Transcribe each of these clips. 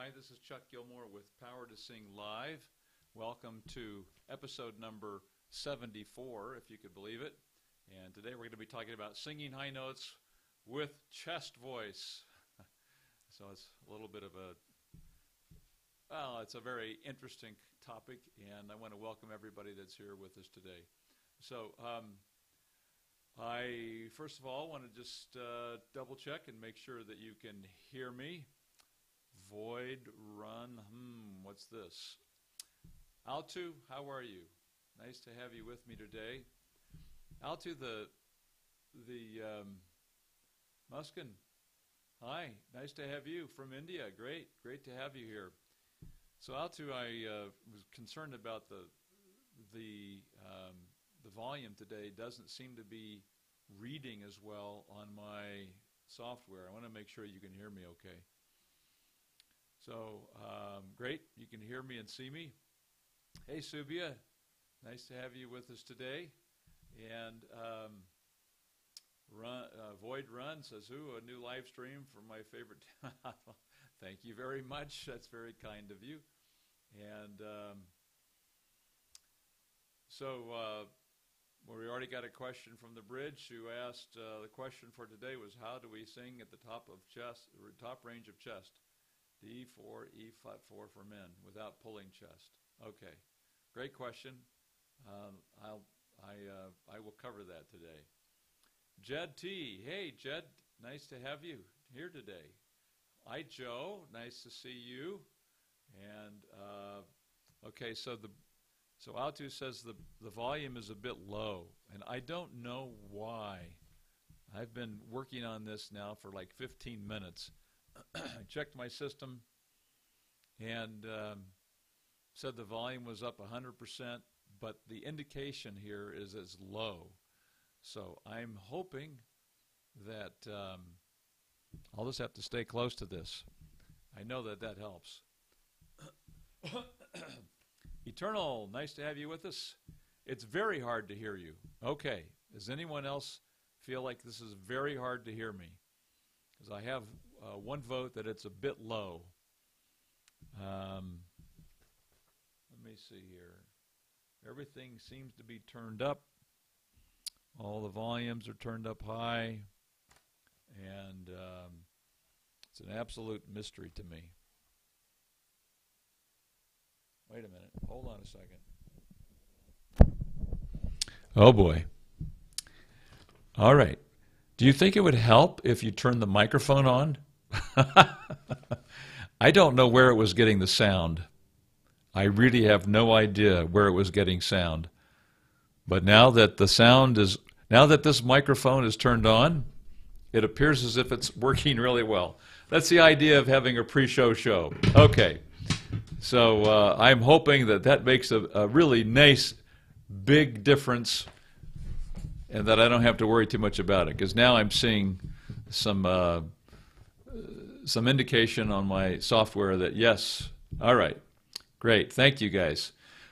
Hi, this is Chuck Gilmore with Power to Sing Live. Welcome to episode number 74, if you could believe it. And today we're going to be talking about singing high notes with chest voice. So it's a little bit of it's a very interesting topic, and I want to welcome everybody that's here with us today. So I, first of all, want to just double check and make sure that you can hear me. Void, run, what's this? Altu, how are you? Nice to have you with me today. Altu, the Muskin, hi, nice to have you from India. Great to have you here. So Altu, I was concerned about the volume today. Doesn't seem to be reading as well on my software. I want to make sure you can hear me okay. So, great, you can hear me and see me. Hey, Subia, nice to have you with us today. And Void Run says, ooh, a new live stream for my favorite. Thank you very much. That's very kind of you. And we already got a question from the bridge who asked, the question for today was, how do we sing at the top of chest, or top range of chest? D4, E flat 4 for men without pulling chest. Okay, great question. I will cover that today. Jed T. Hey, Jed, nice to have you here today. Hi, Joe. Nice to see you. And okay, so Altu says the volume is a bit low, and I don't know why. I've been working on this now for like 15 minutes. I checked my system and said the volume was up 100%, but the indication here is as low. So I'm hoping that I'll just have to stay close to this. I know that helps. Eternal, nice to have you with us. It's very hard to hear you. Okay, does anyone else feel like this is very hard to hear me? Because I have one vote that it's a bit low. Let me see here. Everything seems to be turned up. All the volumes are turned up high. And it's an absolute mystery to me. Wait a minute. Hold on a second. Oh, boy. All right. Do you think it would help if you turned the microphone on? I don't know where it was getting the sound. I really have no idea where it was getting sound. But now that this microphone is turned on, it appears as if it's working really well. That's the idea of having a pre-show show. Okay. So I'm hoping that makes a really nice, big difference, and that I don't have to worry too much about it, because now I'm seeing some indication on my software that yes. All right, great, thank you guys.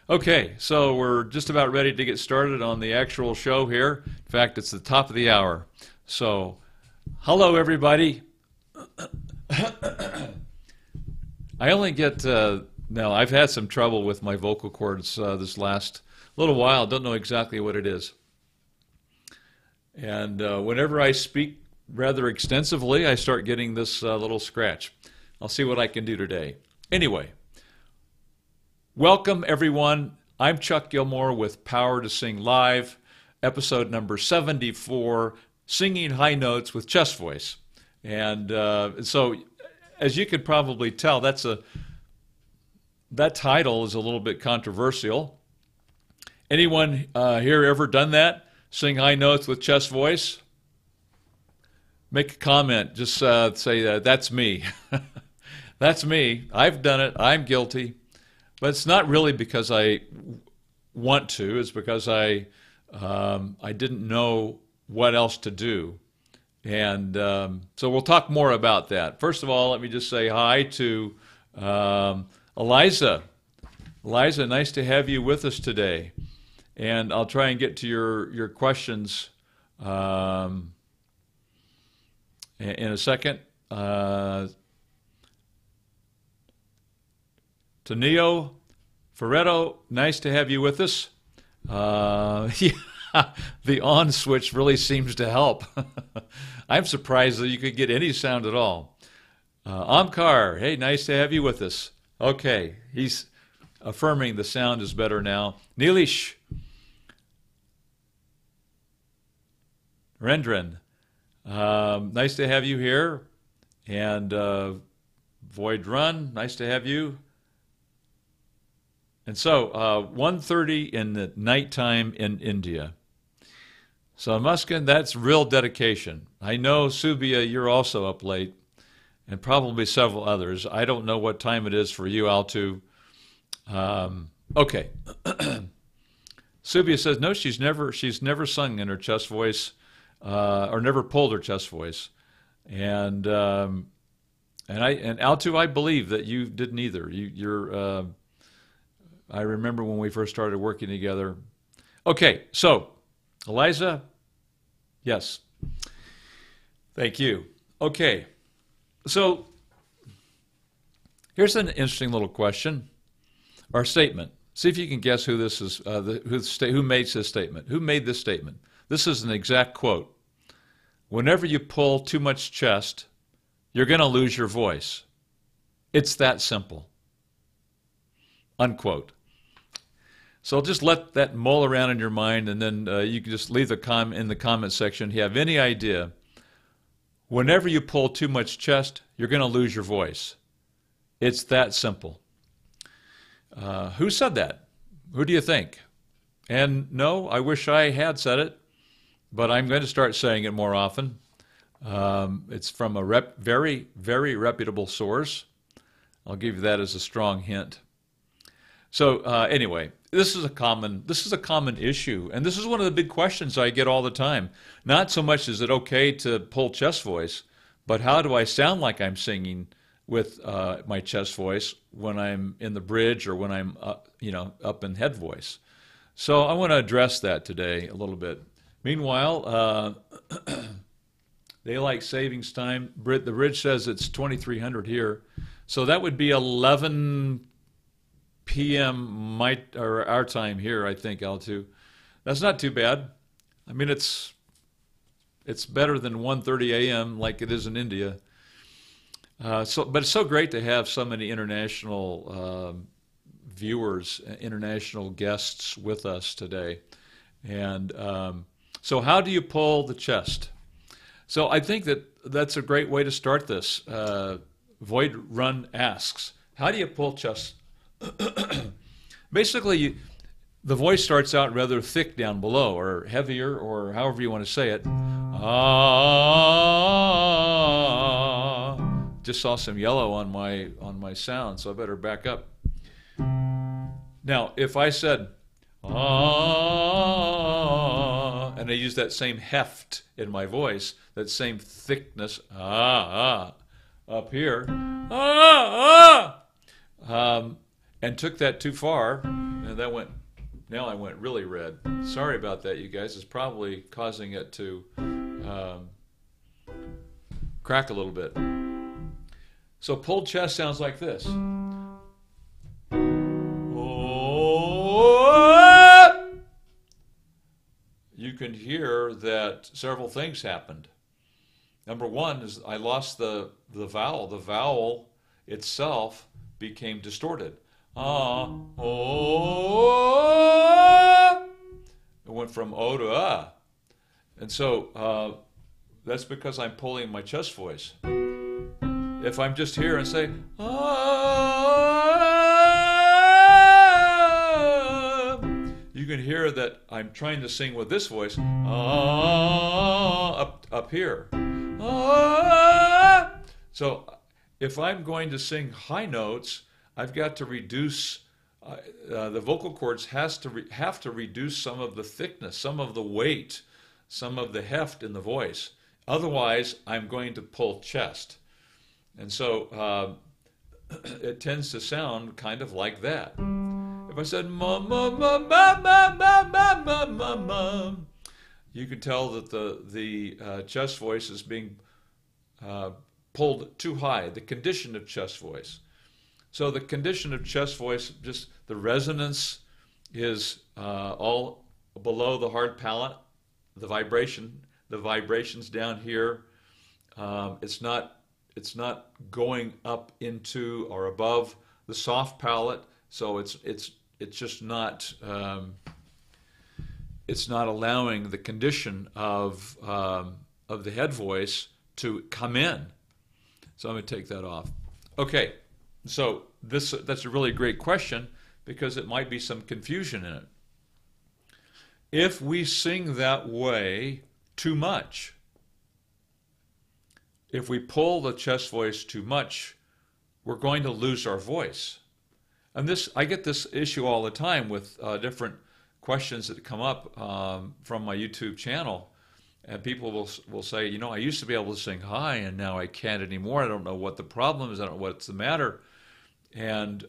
Okay, so we're just about ready to get started on the actual show here. In fact, it's the top of the hour. So, hello everybody. I only get now. I've had some trouble with my vocal cords this last little while. Don't know exactly what it is. And whenever I speak rather extensively, I start getting this little scratch. I'll see what I can do today. Anyway, welcome everyone. I'm Chuck Gilmore with Power to Sing Live, episode number 74, Singing High Notes with Chest Voice. And so, as you could probably tell, that title is a little bit controversial. Anyone here ever done that? Sing high notes with chest voice? Make a comment. Just say, that's me. That's me. I've done it. I'm guilty. But it's not really because I want to. It's because I didn't know what else to do. And so we'll talk more about that. First of all, let me just say hi to Eliza. Eliza, nice to have you with us today. And I'll try and get to your questions in a second. To Neo Ferretto, nice to have you with us. Yeah, the on switch really seems to help. I'm surprised that you could get any sound at all. Amkar, hey, nice to have you with us. Okay, he's affirming the sound is better now. Neelish, Rendran, nice to have you here. And Void Run, nice to have you. And so, 1:30 in the nighttime in India. So, Muskin, that's real dedication. I know, Subia, you're also up late, and probably several others. I don't know what time it is for you, Altu. Okay. Subia says, no, she's never sung in her chest voice, or never pulled her chest voice. And Altu, I believe that you didn't either. I remember when we first started working together. Okay, so Eliza, yes, thank you. Okay, so here's an interesting little question or statement. See if you can guess who this is. Who made this statement? Who made this statement? This is an exact quote. Whenever you pull too much chest, you're going to lose your voice. It's that simple. Unquote. So just let that mull around in your mind, and then you can just leave in the comment section if you have any idea. Whenever you pull too much chest, you're going to lose your voice. It's that simple. Who said that? Who do you think? And no, I wish I had said it, but I'm going to start saying it more often. It's from a very, very reputable source. I'll give you that as a strong hint. So anyway, this is a common issue, and this is one of the big questions I get all the time. Not so much is it okay to pull chest voice, but how do I sound like I'm singing with my chest voice when I'm in the bridge or when I'm up in head voice? So I want to address that today a little bit. Meanwhile, daylight savings time. The bridge says it's 2300 here, so that would be 11 p.m. our time here, I think, L2. That's not too bad. I mean, it's better than 1:30 a.m. like it is in India. But it's so great to have so many international viewers, international guests with us today. And so how do you pull the chest? So I think that's a great way to start this. Void Run asks, how do you pull chest? Basically, the voice starts out rather thick down below, or heavier, or however you want to say it. Just saw some yellow on my sound, so I better back up. Now, if I said and I use that same heft in my voice, that same thickness up here, and took that too far, and now I went really red. Sorry about that, you guys. It's probably causing it to crack a little bit. So pulled chest sounds like this. You can hear that several things happened. Number one is I lost the vowel. The vowel itself became distorted. It went from O to A. And so that's because I'm pulling my chest voice. If I'm just here and say, you can hear that I'm trying to sing with this voice up here. So if I'm going to sing high notes, I've got to reduce, the vocal cords have to reduce some of the thickness, some of the weight, some of the heft in the voice. Otherwise, I'm going to pull chest. And so it tends to sound kind of like that. If I said, ma, ma, ma, ma, ma, ma, ma, ma, ma, ma, you can tell that the chest voice is being pulled too high, the condition of chest voice. So the condition of chest voice, just the resonance is all below the hard palate. The vibrations down here. It's not going up into or above the soft palate. So it's just not. It's not allowing the condition of the head voice to come in. So I'm going to take that off. Okay, so that's a really great question because it might be some confusion in it. If we sing that way too much, if we pull the chest voice too much, we're going to lose our voice. And I get this issue all the time with different questions that come up from my YouTube channel. And people will say, you know, I used to be able to sing high and now I can't anymore. I don't know what the problem is. I don't know what's the matter. And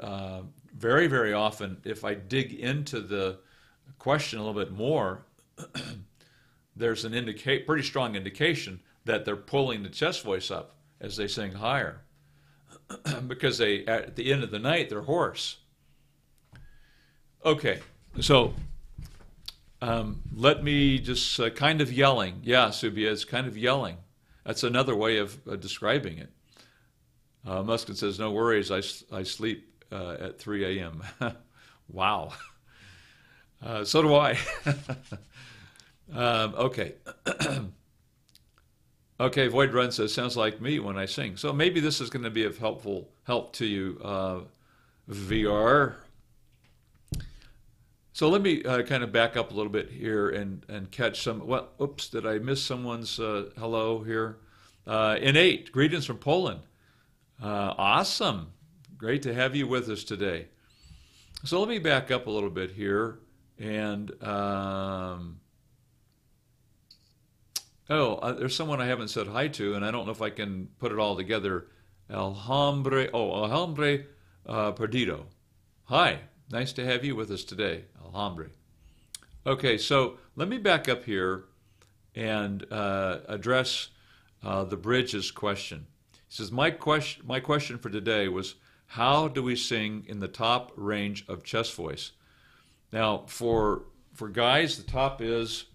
very, very often, if I dig into the question a little bit more, there's an pretty strong indication that they're pulling the chest voice up as they sing higher because at the end of the night, they're hoarse. Okay, so let me just kind of yelling. Yeah, Subia, it's kind of yelling. That's another way of describing it. Muskin says, no worries, I sleep at 3 a.m. Wow. So do I. Okay. Okay, Void Run says, sounds like me when I sing. So maybe this is going to be of help to you, VR. So let me kind of back up a little bit here and catch some. What? Oops, did I miss someone's hello here? Innate, greetings from Poland. Awesome. Great to have you with us today. So let me back up a little bit here. And, there's someone I haven't said hi to, and I don't know if I can put it all together. Alhambre Perdido. Hi, nice to have you with us today, Alhambre. Okay, so let me back up here and address the bridge's question. He says, my question for today was, how do we sing in the top range of chest voice? Now, for guys, the top is,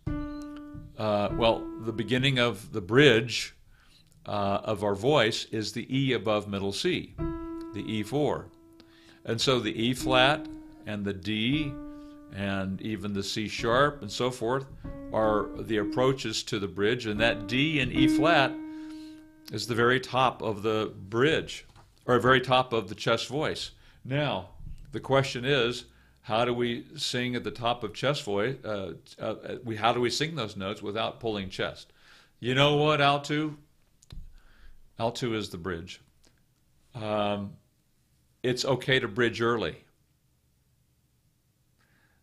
the beginning of the bridge of our voice is the E above middle C, the E4. And so the E flat and the D and even the C sharp and so forth are the approaches to the bridge. And that D and E flat is the very top of the bridge, or very top of the chest voice. Now, the question is, how do we sing at the top of chest voice? How do we sing those notes without pulling chest? You know what, alto? Alto is the bridge. It's okay to bridge early.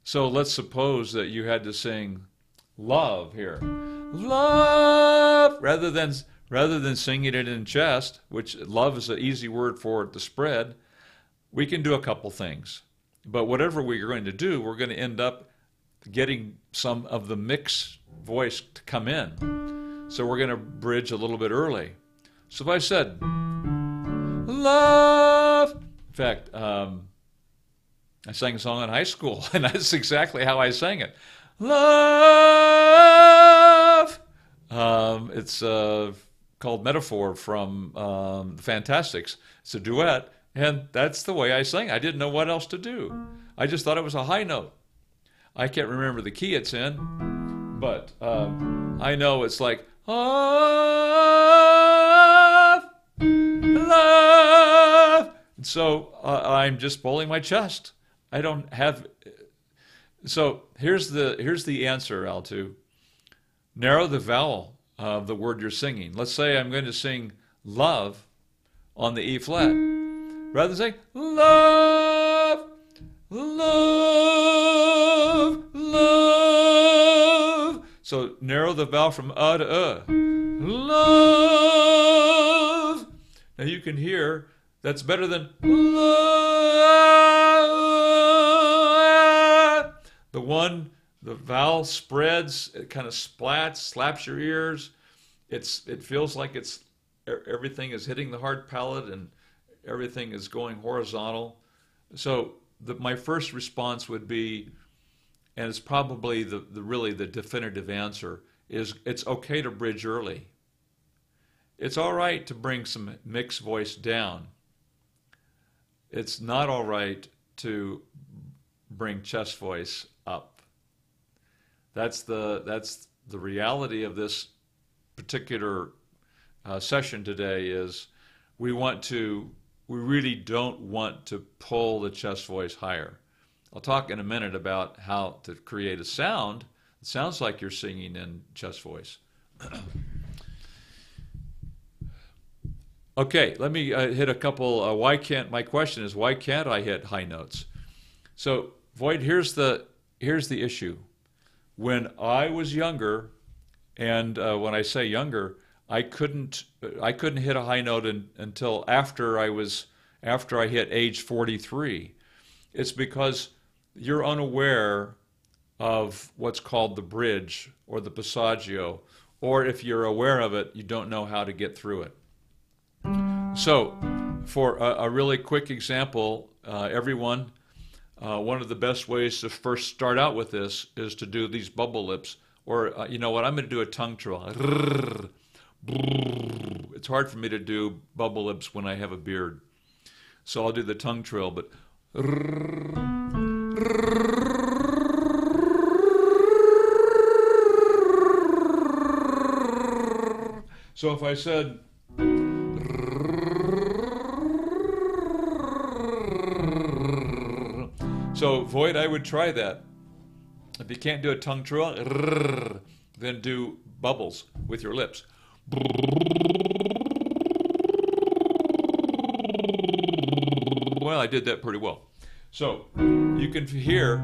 So let's suppose that you had to sing love here. Love! Rather than singing it in chest, which love is an easy word for the spread, we can do a couple things. But whatever we're going to do, we're going to end up getting some of the mixed voice to come in. So we're going to bridge a little bit early. So if I said, love, in fact, I sang a song in high school, and that's exactly how I sang it. Love! It's called Metaphor from the Fantastics. It's a duet. And that's the way I sang. I didn't know what else to do. I just thought it was a high note. I can't remember the key it's in, but I know it's like, love, love. And so I'm just pulling my chest. I don't have. So here's the answer, alto. Narrow the vowel of the word you're singing. Let's say I'm going to sing love on the E flat. Rather than saying, love, love, love. So narrow the vowel from to love. Now you can hear that's better than love. The vowel spreads, it kind of slaps your ears. It feels like everything is hitting the hard palate and everything is going horizontal. So my first response would be, and it's probably really the definitive answer, is it's okay to bridge early. It's all right to bring some mixed voice down. It's not all right to bring chest voice up. That's the reality of this particular session today. Is we really don't want to pull the chest voice higher. I'll talk in a minute about how to create a sound that sounds like you're singing in chest voice. Okay, let me hit a couple. My question is, why can't I hit high notes? So, Void, here's the issue. When I was younger, and when I say younger, I couldn't hit a high note until after I hit age 43. It's because you're unaware of what's called the bridge or the passaggio, or if you're aware of it, you don't know how to get through it. So, for a really quick example, everyone, one of the best ways to first start out with this is to do these bubble lips, or you know what, I'm going to do a tongue trill. It's hard for me to do bubble lips when I have a beard, so I'll do the tongue trill, but so if I said so, Void, I would try that. If you can't do a tongue trill, then do bubbles with your lips. Well, I did that pretty well. So, you can hear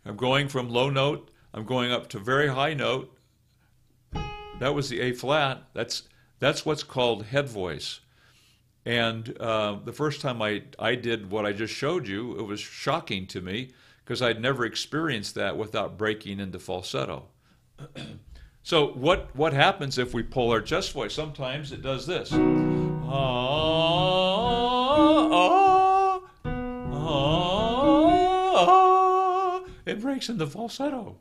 I'm going from low note, I'm going up to very high note. That was the A flat. That's what's called head voice. And the first time I did what I just showed you, it was shocking to me because I'd never experienced that without breaking into falsetto. So what happens if we pull our chest voice? Sometimes it does this. It breaks into falsetto.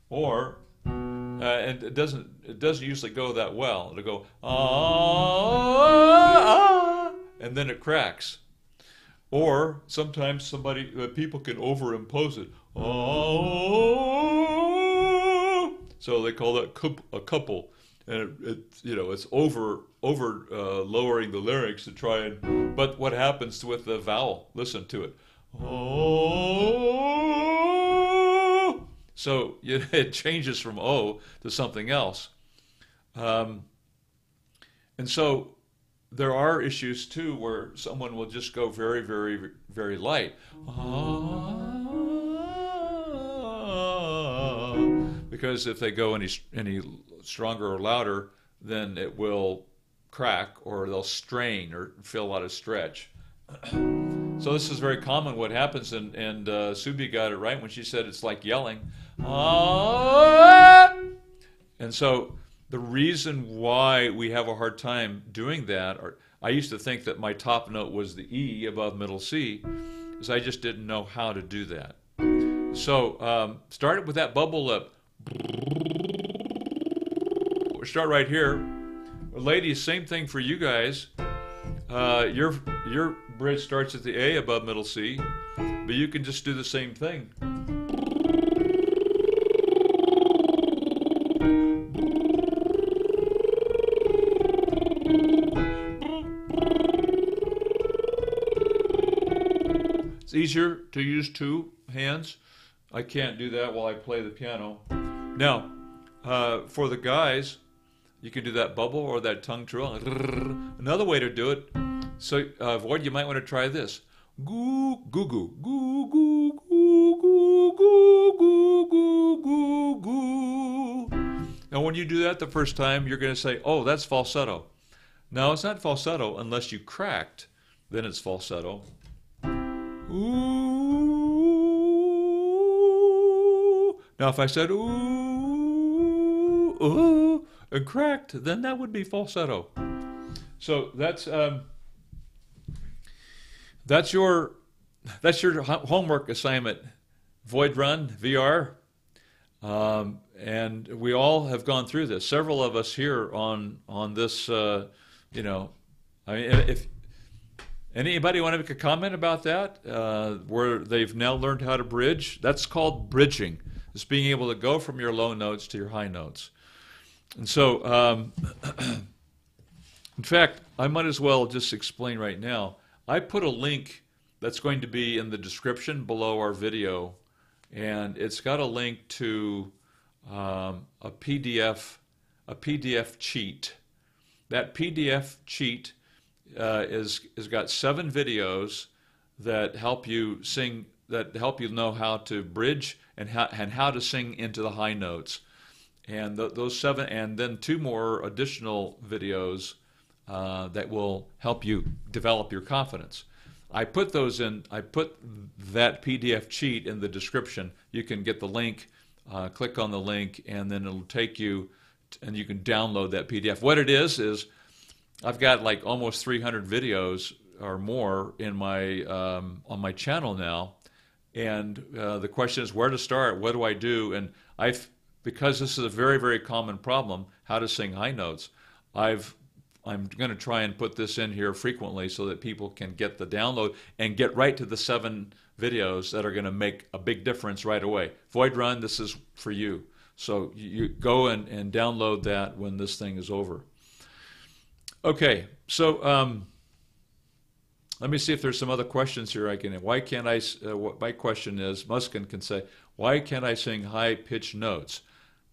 Or and it doesn't usually go that well. It'll go and then it cracks. Or sometimes people can overimpose it. So they call that a couple, and it's over lowering the lyrics to try and. But what happens with the vowel? Listen to it. So it changes from O to something else. And so there are issues too where someone will just go very, very, very light. Because if they go any stronger or louder, then it will crack or they'll strain or feel a lot of stretch. So this is very common what happens, and Subi got it right when she said it's like yelling. And so the reason why we have a hard time doing that, or I used to think that my top note was the E above middle C, is I just didn't know how to do that. So start with that bubble lip. We'll start right here. Ladies, same thing for you guys. Your bridge starts at the A above middle C, but you can just do the same thing. It's easier to use two hands. I can't do that while I play the piano. Now, for the guys, you can do that bubble or that tongue trill. Another way to do it, so Void, you might want to try this. Goo, goo, goo, goo, goo, goo, goo, goo, goo, goo, goo. Now, when you do that the first time, you're going to say, oh, that's falsetto. No, it's not falsetto unless you cracked. Then it's falsetto. Ooh. Now, if I said ooh, ooh, and cracked, then that would be falsetto. So that's your homework assignment. Void Run VR, and we all have gone through this. Several of us here on this. I mean, if anybody want to make a comment about that, where they've now learned how to bridge, that's called bridging. It's being able to go from your low notes to your high notes. And so, in fact, I might as well just explain right now. I put a link that's going to be in the description below our video, and it's got a link to a PDF cheat. That PDF cheat is got 7 videos that help you sing, that help you know how to bridge and how to sing into the high notes. And those 7, and then 2 more additional videos that will help you develop your confidence. I put those in. I put that PDF cheat in the description. You can get the link, click on the link, and then it'll take you, and you can download that PDF. What it is I've got like almost 300 videos or more in my on my channel now, and the question is where to start. What do I do? And because this is a very, very common problem, how to sing high notes. I'm going to try and put this in here frequently so that people can get the download and get right to the 7 videos that are going to make a big difference right away. Void Run, this is for you. So you go and download that when this thing is over. Okay, so let me see if there's some other questions here I can. Why can't I? My question is, Muskin can say, why can't I sing high-pitched notes?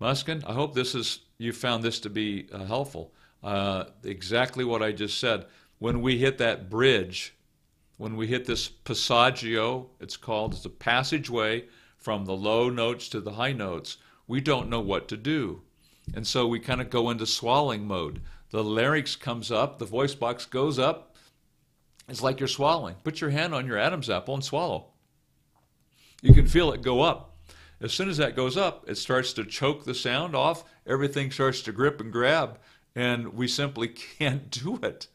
Muskin, I hope you found this to be helpful. Exactly what I just said. When we hit that bridge, when we hit this passaggio, it's a passageway from the low notes to the high notes, we don't know what to do. And so we kind of go into swallowing mode. The larynx comes up, the voice box goes up. It's like you're swallowing. Put your hand on your Adam's apple and swallow. You can feel it go up. As soon as that goes up, it starts to choke the sound off. Everything starts to grip and grab, and we simply can't do it.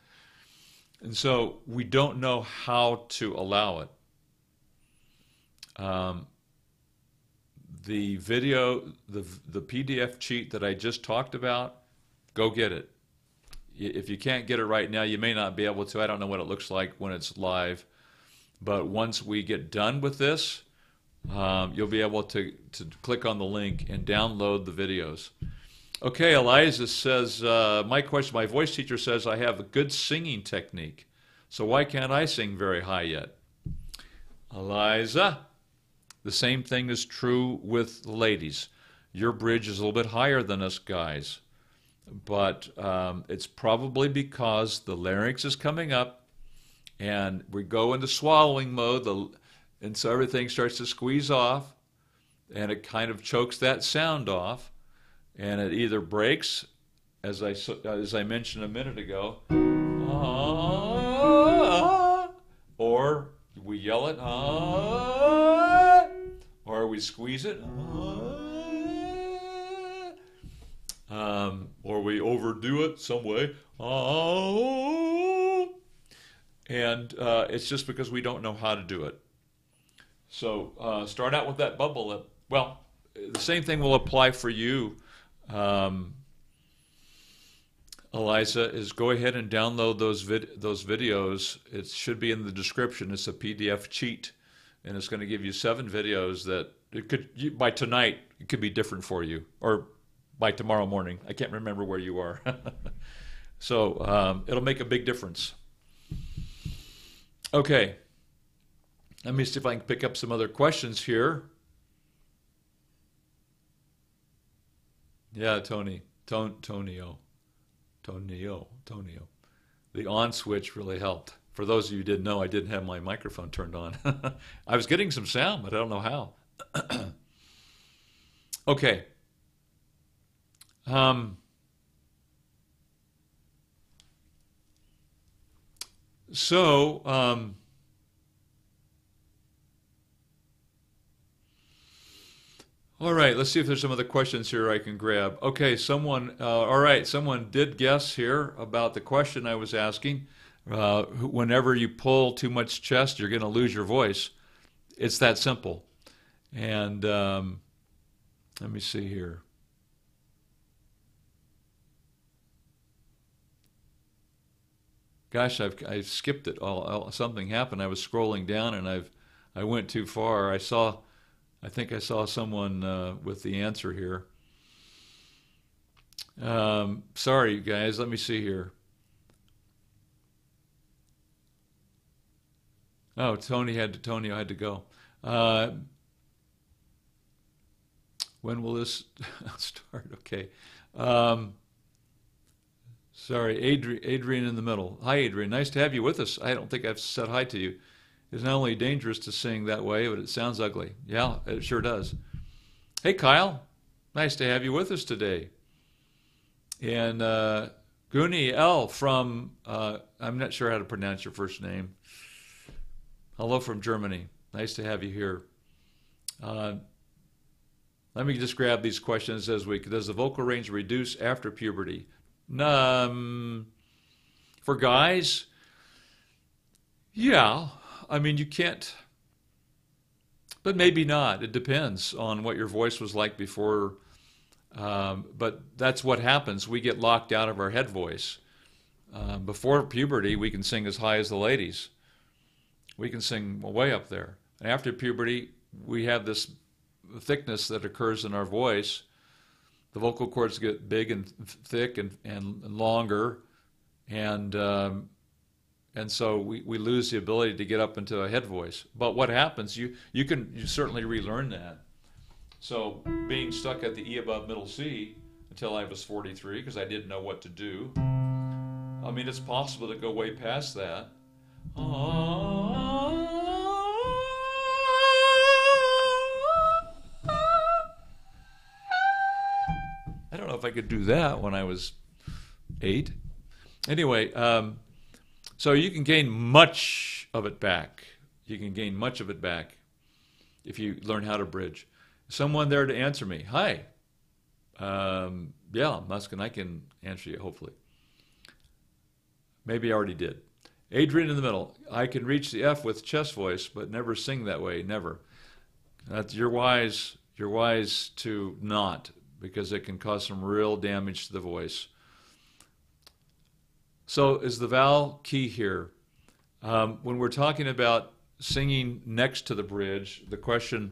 And so we don't know how to allow it. The video, the PDF cheat that I just talked about, go get it. If you can't get it right now, you may not be able to. I don't know what it looks like when it's live. But once we get done with this, you'll be able to click on the link and download the videos. Okay, Eliza says, my voice teacher says I have a good singing technique. So why can't I sing very high yet? Eliza, the same thing is true with the ladies. Your bridge is a little bit higher than us guys. But it's probably because the larynx is coming up and we go into swallowing mode, and so everything starts to squeeze off, and it kind of chokes that sound off, and it either breaks, as I mentioned a minute ago, or we yell it, or we squeeze it, or we overdo it some way, and it's just because we don't know how to do it. So start out with that bubble lip. Well, the same thing will apply for you, Eliza, is go ahead and download those videos. It should be in the description. It's a PDF cheat, and it's going to give you 7 videos that by tonight, it could be different for you, or by tomorrow morning. I can't remember where you are. So it'll make a big difference. Okay. Let me see if I can pick up some other questions here. Yeah, Tonio. The on switch really helped. For those of you who didn't know, I didn't have my microphone turned on. I was getting some sound, but I don't know how. Okay. All right, let's see if there's some other questions here I can grab. Okay, all right, someone did guess here about the question I was asking. Whenever you pull too much chest, you're going to lose your voice. It's that simple. And let me see here. Gosh, I skipped it all. Something happened. I was scrolling down and I went too far. I think I saw someone with the answer here. Sorry, you guys. Let me see here. Oh, Tony had to go. When will this start? Okay. Sorry, Adrian in the middle. Hi, Adrian. Nice to have you with us. I don't think I've said hi to you. It's not only dangerous to sing that way, but it sounds ugly. Yeah, it sure does. Hey, Kyle. Nice to have you with us today. And Guni L from, I'm not sure how to pronounce your first name. Hello from Germany. Nice to have you here. Let me just grab these questions as does the vocal range reduce after puberty? For guys, yeah. I mean, you can't, but maybe not. It depends on what your voice was like before. But that's what happens. We get locked out of our head voice. Before puberty, we can sing as high as the ladies. We can sing way up there. And after puberty, we have this thickness that occurs in our voice. The vocal cords get big and thick and longer, and so we lose the ability to get up into a head voice. But what happens? You certainly relearn that. So being stuck at the E above middle C until I was 43 because I didn't know what to do. I mean, it's possible to go way past that. I don't know if I could do that when I was 8. Anyway, so you can gain much of it back. You can gain much of it back if you learn how to bridge. Someone there to answer me. Hi. Yeah, Muskin, I can answer you, hopefully. Maybe I already did. Adrian in the middle. I can reach the F with chest voice, but never sing that way. Never. You're wise to not, because it can cause some real damage to the voice. So is the vowel key here? When we're talking about singing next to the bridge, the question,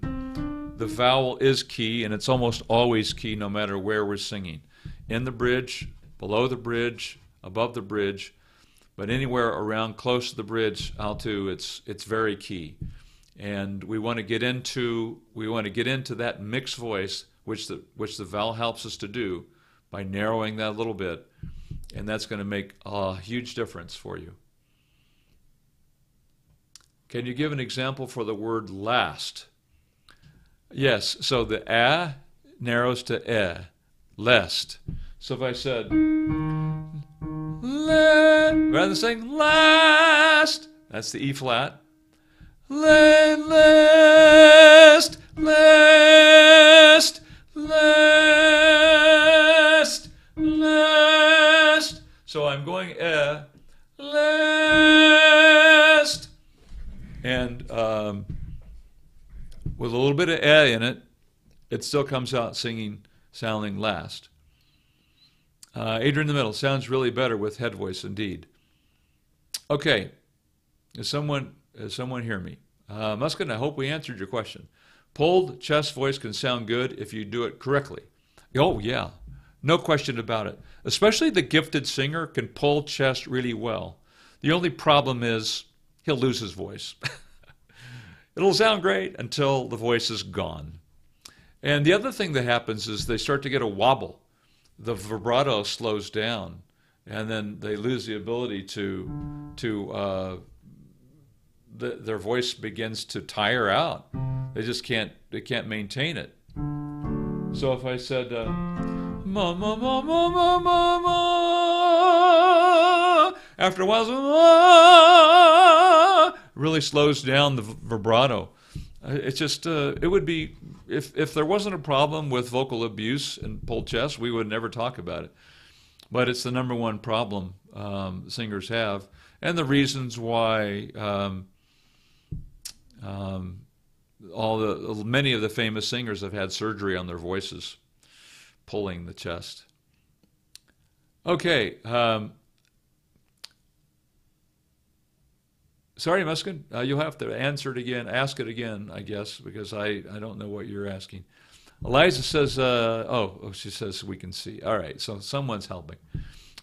the vowel is key, and it's almost always key no matter where we're singing. In the bridge, below the bridge, above the bridge, but anywhere around close to the bridge, alto, it's very key. And we want to get into that mixed voice, which the vowel helps us to do by narrowing that a little bit, and that's going to make a huge difference for you. Can you give an example for the word last? Yes, so the a narrows to e, lest. So if I said, rather than saying last, that's the E flat. Lest, lest, lest, lest. So I'm going lest, and with a little bit of in it, it still comes out sounding last. Adrian in the middle sounds really better with head voice, indeed. Okay, does someone hear me? Muskin, I hope we answered your question. Pulled chest voice can sound good if you do it correctly. Oh, yeah. No question about it. Especially the gifted singer can pull chest really well. The only problem is he'll lose his voice. It'll sound great until the voice is gone. And the other thing that happens is they start to get a wobble. The vibrato slows down, and then they lose the ability their voice begins to tire out. They can't maintain it. So if I said, ma, ma, ma, ma, ma, ma, ma, after a while, really slows down the vibrato. It's just it would be if there wasn't a problem with vocal abuse and pulled chest, we would never talk about it. But it's the number one problem singers have, and the reasons why many of the famous singers have had surgery on their voices, pulling the chest. Okay. Sorry, Muskin. You'll have to answer it again. Ask it again, I guess, because I don't know what you're asking. Eliza says, she says we can see. All right, so someone's helping.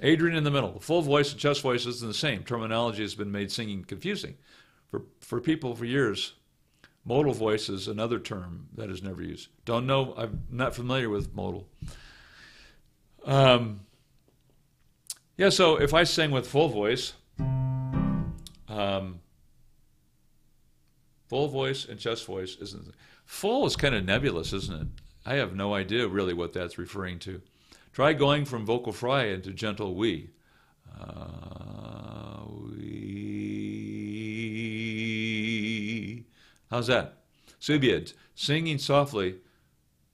Adrian in the middle. Full voice and chest voice isn't the same. Terminology has been made singing confusing for people for years. Modal voice is another term that is never used. Don't know. I'm not familiar with modal. Yeah, so if I sing with full voice, full voice and chest voice isn't. Full is kind of nebulous, isn't it? I have no idea really what that's referring to. Try going from vocal fry into gentle we. We. How's that? Subiad. Singing softly,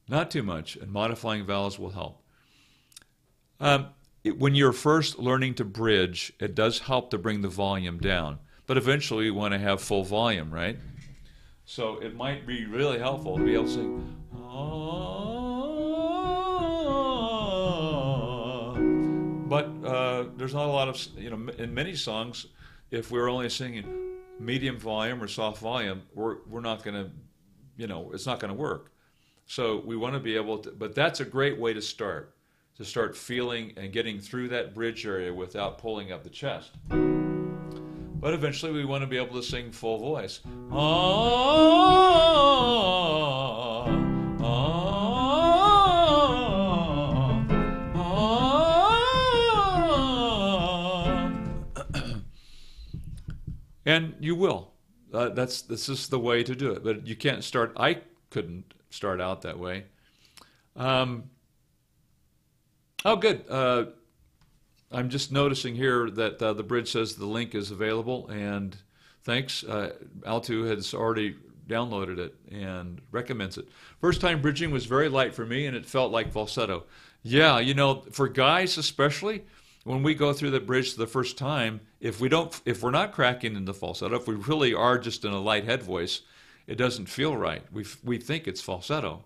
not too much, and modifying vowels will help. When you're first learning to bridge, it does help to bring the volume down. But eventually you want to have full volume, right? So it might be really helpful to be able to sing. But there's not a lot of, in many songs, if we're only singing medium volume or soft volume, we're not going to, it's not going to work. So we want to be able to, but that's a great way to start feeling and getting through that bridge area without pulling up the chest. But eventually we want to be able to sing full voice. And you will. This is the way to do it. But you can't start. I couldn't start out that way. Oh, good. I'm just noticing here that the bridge says the link is available, and thanks. Altu has already downloaded it and recommends it. First time bridging was very light for me, and it felt like falsetto. Yeah, for guys especially, when we go through the bridge the first time, if we're not cracking into falsetto, if we really are just in a light head voice, it doesn't feel right. We think it's falsetto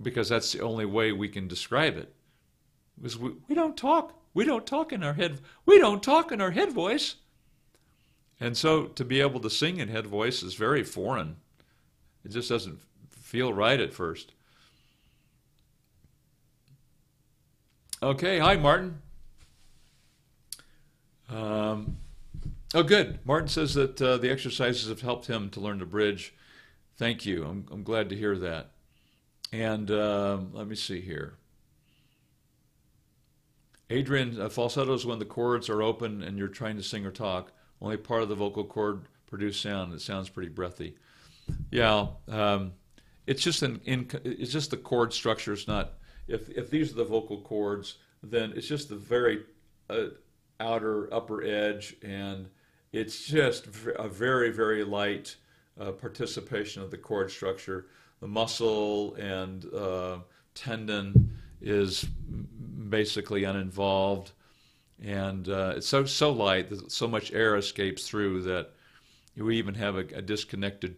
because that's the only way we can describe it. Because we don't talk. We don't talk in our head. We don't talk in our head voice. And so to be able to sing in head voice is very foreign. It just doesn't feel right at first. Okay, hi Martin. Oh, good. Martin says that the exercises have helped him to learn to bridge. Thank you. I'm glad to hear that. And let me see here. Adrian, falsetto is when the chords are open and you're trying to sing or talk. Only part of the vocal cord produce sound. It sounds pretty breathy. Yeah, it's just it's just the chord structure is not. If these are the vocal chords, then it's just the very outer upper edge, and it's just a very, very light participation of the chord structure. The muscle and tendon is basically uninvolved, and it's so light that so much air escapes through that we even have a disconnected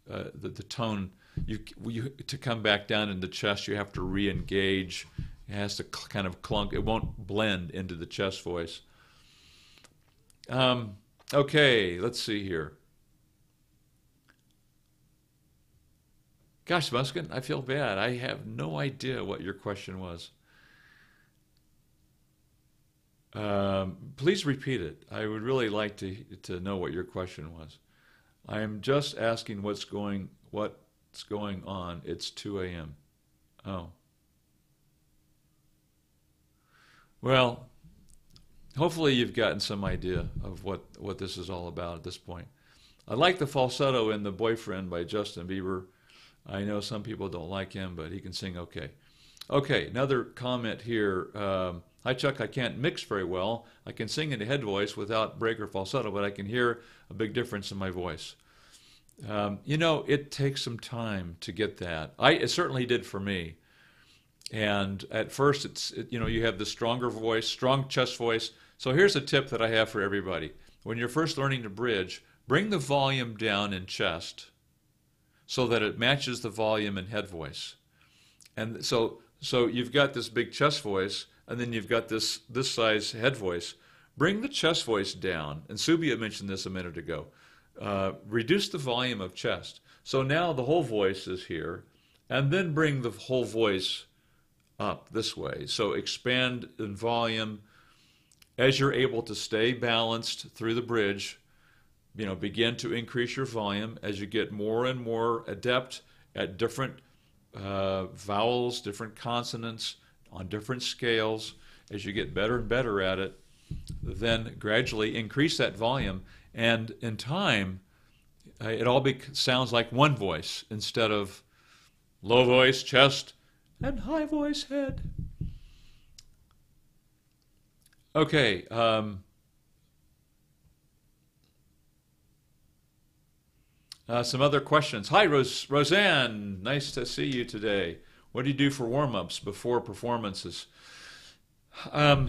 the tone. To come back down in the chest, you have to re-engage. It has to kind of clunk. It won't blend into the chest voice. Okay, let's see here. Gosh, Muskin, I feel bad. I have no idea what your question was. Please repeat it. I would really like to know what your question was. I am just asking what's going on. It's 2 a.m. Oh. Well, hopefully you've gotten some idea of what this is all about at this point. I like the falsetto in The Boyfriend by Justin Bieber. I know some people don't like him, but he can sing okay. Okay, another comment here. Hi, Chuck. I can't mix very well. I can sing in a head voice without break or falsetto, but I can hear a big difference in my voice. It takes some time to get that. It certainly did for me. And at first, you have the stronger voice, strong chest voice. So here's a tip that I have for everybody. When you're first learning to bridge, bring the volume down in chest so that it matches the volume in head voice. And so you've got this big chest voice, and then you've got this size head voice. Bring the chest voice down, and Subia mentioned this a minute ago. Reduce the volume of chest. So now the whole voice is here, and then bring the whole voice up this way. So expand in volume as you're able to stay balanced through the bridge. Begin to increase your volume as you get more and more adept at different vowels, different consonants on different scales. As you get better and better at it, then gradually increase that volume, and in time it all sounds like one voice instead of low voice, chest, and high voice, head. Okay. Some other questions. Hi, Roseanne. Nice to see you today. What do you do for warm-ups before performances? I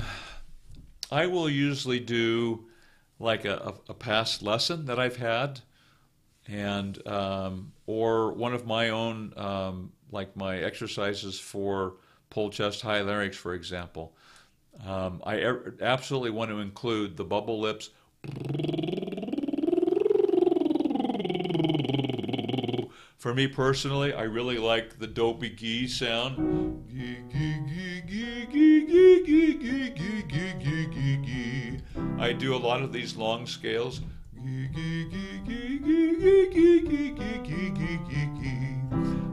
will usually do like a past lesson that I've had, and or one of my own, like my exercises for pull chest high larynx, for example. I absolutely want to include the bubble lips. For me personally, I really like the dopey gee sound. I do a lot of these long scales.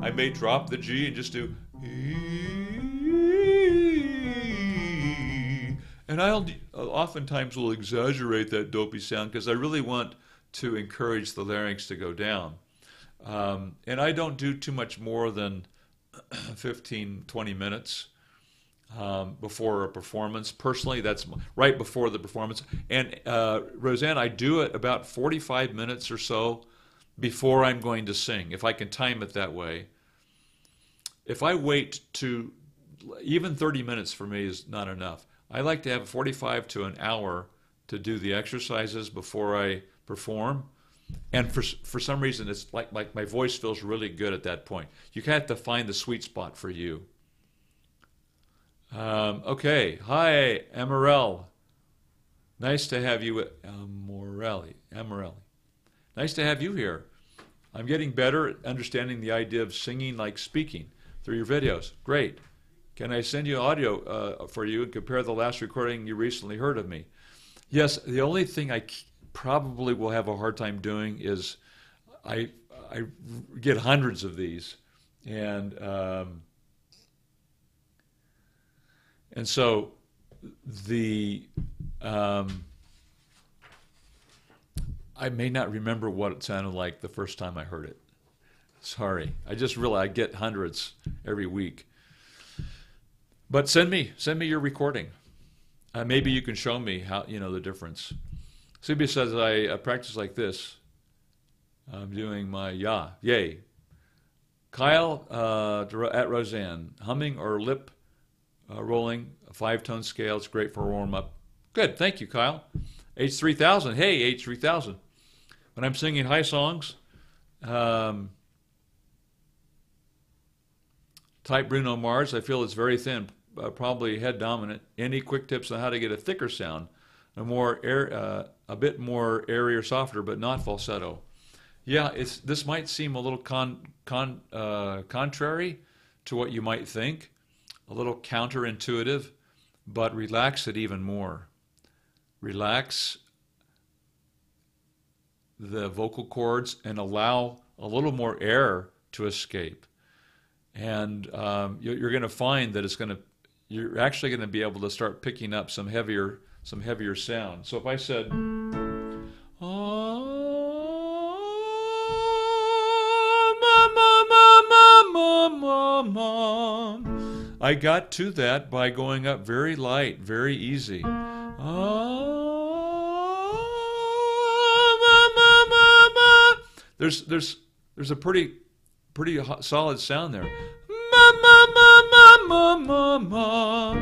I may drop the G and just do. And I oftentimes will exaggerate that dopey sound because I really want to encourage the larynx to go down. And I don't do too much more than 15, 20 minutes before a performance. Personally, that's right before the performance. And Roseanne, I do it about 45 minutes or so before I'm going to sing, if I can time it that way. If I wait to, even 30 minutes for me is not enough. I like to have 45 to an hour to do the exercises before I perform. And for some reason, it's like my voice feels really good at that point. You have to find the sweet spot for you. Okay. Hi, Amarelle. Nice to have you. Amarelli. Nice to have you here. I'm getting better at understanding the idea of singing like speaking through your videos. Great. Can I send you audio for you and compare the last recording you recently heard of me? Yes, the only thing I probably will have a hard time doing is I get hundreds of these, and so the I may not remember what it sounded like the first time I heard it. Sorry, I just realized I get hundreds every week. But send me your recording. Maybe you can show me how the difference. Subia says I practice like this. I'm doing my yay. Kyle at Roseanne, humming or lip rolling, a 5-tone scale. It's great for a warm up. Good, thank you, Kyle. H3000. Hey, H3000. When I'm singing high songs, type Bruno Mars. I feel it's very thin, probably head dominant. Any quick tips on how to get a thicker sound, a bit more airy or softer, but not falsetto? Yeah, this might seem a little contrary to what you might think, a little counterintuitive, but relax it even more. Relax the vocal cords and allow a little more air to escape. And you're going to find that you're actually going to be able to start picking up some heavier sound. So if I said, I got to that by going up very light, very easy. there's a pretty solid sound there. Ma ma ma ma ma ma ma.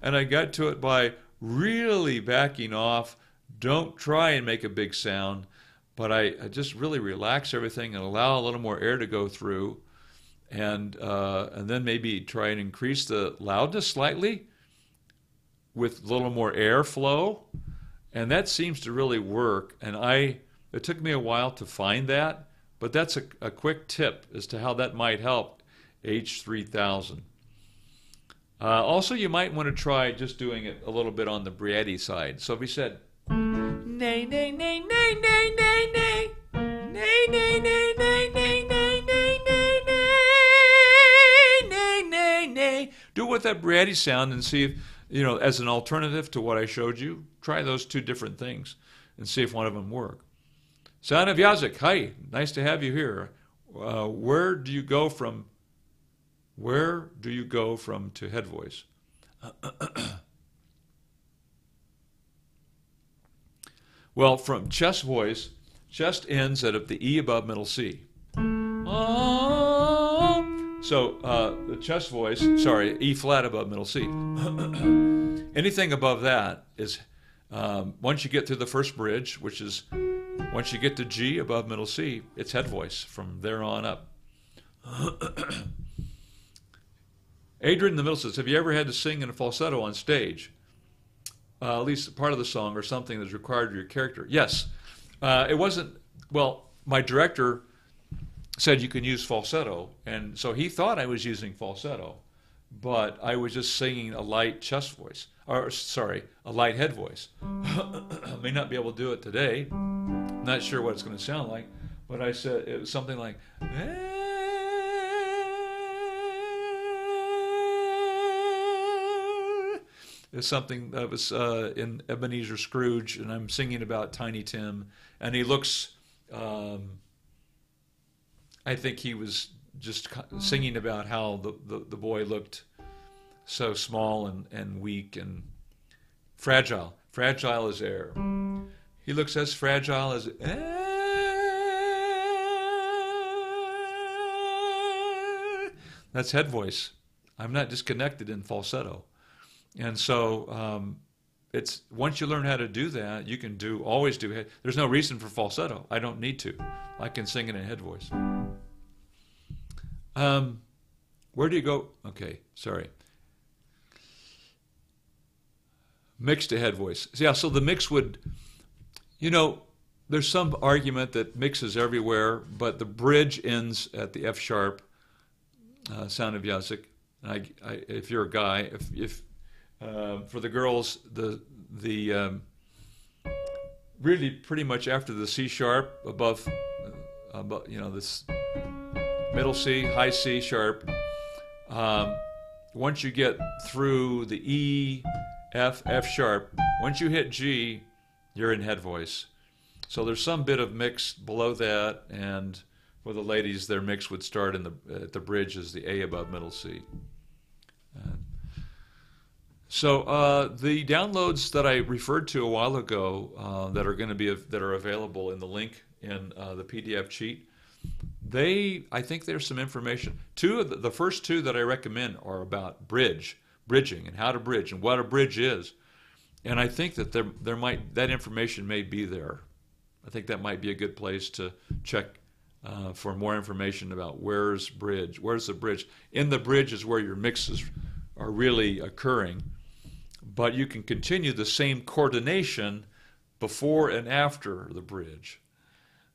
And I got to it by really backing off. Don't try and make a big sound, but I just really relax everything and allow a little more air to go through, and then maybe try and increase the loudness slightly with a little more airflow, and that seems to really work. And it took me a while to find that, but that's a quick tip as to how that might help H3000. Also, you might want to try just doing it a little bit on the Briatti side. So if we said, nay, nay, nay, nay, nay, nay, nay, nay, nay, nay, nay, nay, nay, nay, nay, nay, nay, nay, nay. Do it with that Briatti sound and see if, as an alternative to what I showed you, try those two different things and see if one of them work. Sound of Yazik, hi, nice to have you here. Where do you go from to head voice? Well, from chest voice, chest ends at the E above middle C. So the chest voice, E flat above middle C. Anything above that is, once you get through the first bridge, which is, once you get to G above middle C, it's head voice from there on up. Adrian in the middle says, have you ever had to sing in a falsetto on stage? At least part of the song or something that's required of your character. Yes. It wasn't, well, my director said you can use falsetto, and so he thought I was using falsetto, but I was just singing a light chest voice, a light head voice. I may not be able to do it today. Not sure what it's going to sound like, but I said it was something like, it's something that was in Ebenezer Scrooge, and I'm singing about Tiny Tim, and he looks, I think he was just singing about how the boy looked so small and weak and fragile. Fragile as air. He looks as fragile as air. That's head voice. I'm not disconnected in falsetto. And so it's, once you learn how to do that, you can always do head. There's no reason for falsetto. I don't need to. I can sing in a head voice. Where do you go? Okay, sorry. Mix to head voice. Yeah, so the mix would, there's some argument that mix is everywhere, but the bridge ends at the F sharp, sound of Yazik. If you're a guy, if for the girls, the really pretty much after the C sharp above this middle C, high C sharp. Once you get through the E, F sharp, once you hit G, you're in head voice. So there's some bit of mix below that, and for the ladies, their mix would start at the bridge as the A above middle C. So the downloads that I referred to a while ago that are available in the link in the PDF cheat, I think there's some information. The first two that I recommend are about bridging and how to bridge and what a bridge is. And I think that that information may be there. I think that might be a good place to check for more information about where's the bridge. In the bridge is where your mixes are really occurring, but you can continue the same coordination before and after the bridge.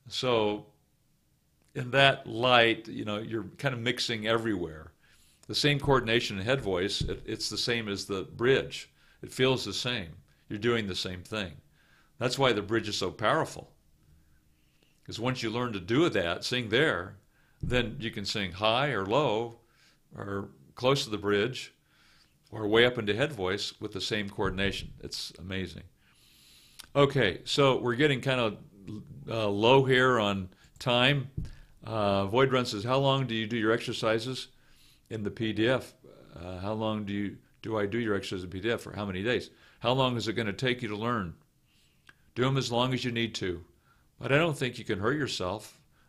So in that light, you're kind of mixing everywhere. The same coordination in head voice, it's the same as the bridge. It feels the same. You're doing the same thing. That's why the bridge is so powerful. Because once you learn to do that, sing there, then you can sing high or low or close to the bridge or way up into head voice with the same coordination. It's amazing. Okay, so we're getting kind of low here on time. Void Run says, how long do you do your exercises in the PDF? How long do I do your exercises in PDF for how many days? How long is it going to take you to learn? Do them as long as you need to. But I don't think you can hurt yourself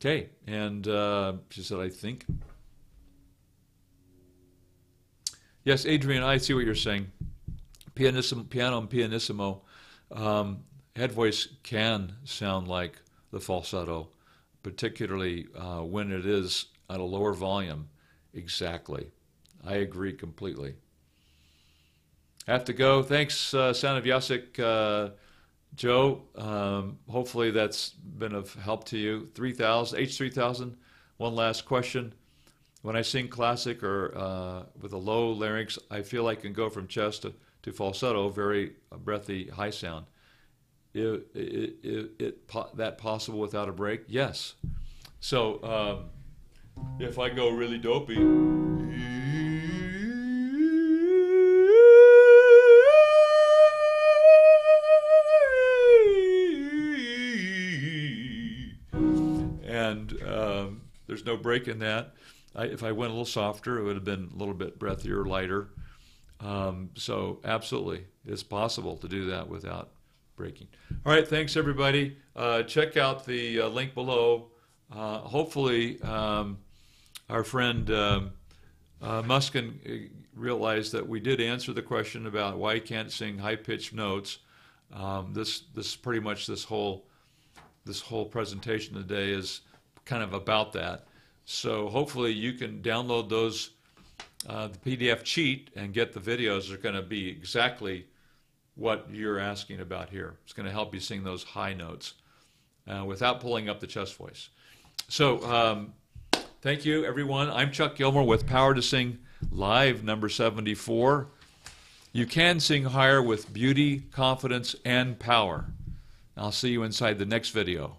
Okay, and she said, I think. Yes, Adrian, I see what you're saying. Piano and pianissimo, head voice can sound like the falsetto, particularly when it is at a lower volume. Exactly. I agree completely. Have to go. Thanks, Sound of Yasik, Joe. Hopefully that's been of help to you. 3000, H3000. One last question. When I sing classic or with a low larynx, I feel I can go from chest to falsetto, very breathy, high sound. That possible without a break? Yes. So if I go really dopey, and there's no break in that. If I went a little softer, it would have been a little bit breathier, lighter. So absolutely, it's possible to do that without breaking. All right, thanks everybody. Check out the link below. Hopefully, our friend Muskin realized that we did answer the question about why you can't sing high-pitched notes. This pretty much this whole presentation today is kind of about that. So hopefully you can download those, the PDF cheat, and get the videos. They're going to be exactly what you're asking about here. It's going to help you sing those high notes without pulling up the chest voice. So thank you, everyone. I'm Chuck Gilmore with Power to Sing Live number 74. You can sing higher with beauty, confidence, and power. I'll see you inside the next video.